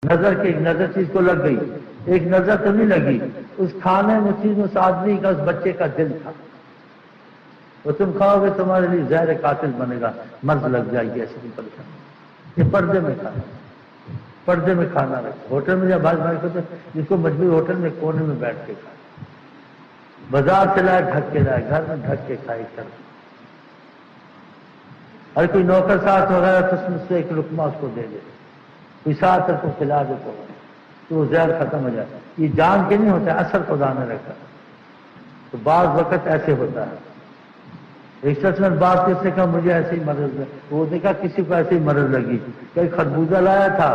نظر کی ایک نظر چیز کو لگ گئی، ایک نظر تو نہیں لگی، اس کھانے میں چیز اس آدمی کا، اس بچے کا دل تھا، وہ تم کھاؤ گے تمہارے لیے زہر قاتل بنے گا، مرض لگ جائے گی، ایسی پریشانی۔ یہ پردے میں کھانا، پردے میں کھانا رکھے۔ ہوٹل میں جب بھائی ہوتے جس کو مجبور ہوٹل میں کونے میں بیٹھ کے کھائے، بازار سے لائے ڈھک کے لائے، گھر میں ڈھک کے کھائے کر۔ اور کوئی نوکر ساتھ ہو رہا ہے تو اس سے ایک لقمہ اس کو دے دے، کوئی ساتھ اس کو کھلا دے تو وہ زہر ختم ہو جائے۔ یہ جان کے نہیں ہوتا، اثر خدا نے رکھا۔ تو بعض وقت ایسے ہوتا ہے۔ ایک شخص نے بات کس سے کہا مجھے ایسے ہی مرض ہے، وہ نے کہا کسی کو ایسے ہی مرض لگی، کئی خربوزہ لایا تھا،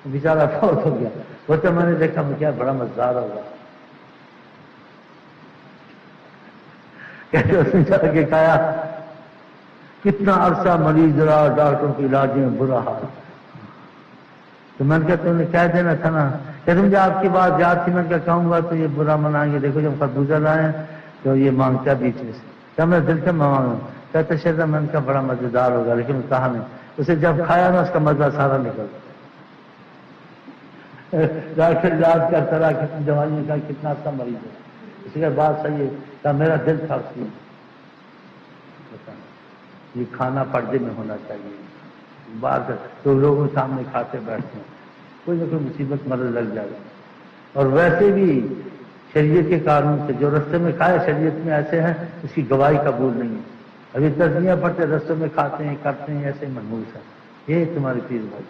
بیچارہ فوت ہو گیا۔ وہ تو میں نے دیکھا میں کیا بڑا مزدار ہوگا، کہتے اس نے جا کے کہا کتنا عرصہ مریض رہا، ڈاکٹروں کے علاج میں برا حال۔ تو میں نے کہا تم نے کہہ دینا تھا نا، کہ مجھے آپ کی بات یاد تھی، میں نے کہا کہوں گا تو یہ برا منائیں گے، دیکھو جب خربوزہ لائے ہیں تو یہ مانگتا بیچ میں سے، کیا میں دل سے مانگوں، کہتے شہزا میں نے کہا بڑا مزیدار ہوگا، لیکن کہا نہیں، اسے جب کھایا نا اس کا مزہ سارا نکل ڈاکٹر علاج کرتا رہا، کتنی دوائیاں کا، کتنا اچھا مریض ہے، اس کے بعد صحیح ہے، کہ میرا دل تھا اس کی۔ یہ کھانا پردے میں ہونا چاہیے، بات تو لوگوں سامنے کھاتے بیٹھتے ہیں، کوئی نہ کوئی مصیبت مرض لگ جائے گا۔ اور ویسے بھی شریعت کے قانون سے جو رستے میں کھائے، شریعت میں ایسے ہیں اس کی گواہی قبول نہیں ہے۔ ابھی تزنیہ پڑھتے رستوں میں کھاتے ہیں، کرتے ہیں، ایسے منحوس ہے۔ یہ تمہاری پیر بھائی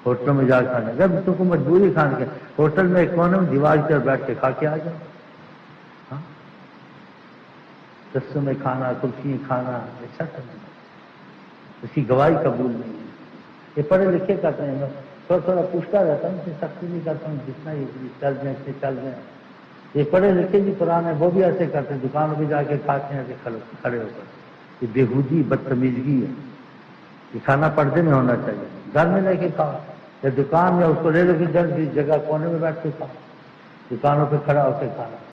ہوٹلوں میں جا کے کھانا، جب تم کو مجبوری کھانے کے، ہوٹل میں ایک کونے میں دیوار پر بیٹھ کے کھا کے آ جاؤ۔ ہاں رستوں میں کھانا، کرسی کھانا، ایسا کرنا، اس کی گواہی قبول نہیں ہے۔ یہ پڑھے لکھے کرتے ہیں، تھوڑا تھوڑا پوچھتا رہتا ہوں، سختی نہیں کرتا ہوں، جتنا یہ چل جائیں سے چل جائیں۔ یہ پڑھے لکھے بھی قرآن ہے، وہ بھی ایسے کرتے ہیں، دکانوں پہ جا کے کھاتے ہیں ایسے کھڑے ہو کر۔ یہ بےہودی بدتمیزگی ہے۔ یہ کھانا پردے میں ہونا چاہیے، گھر میں لے کے کھاؤ، یا دکان میں اس کو لے لو کہ جگہ کونے میں بیٹھ کے کھاؤ، دکانوں پہ کھڑا ہو کے کھانا۔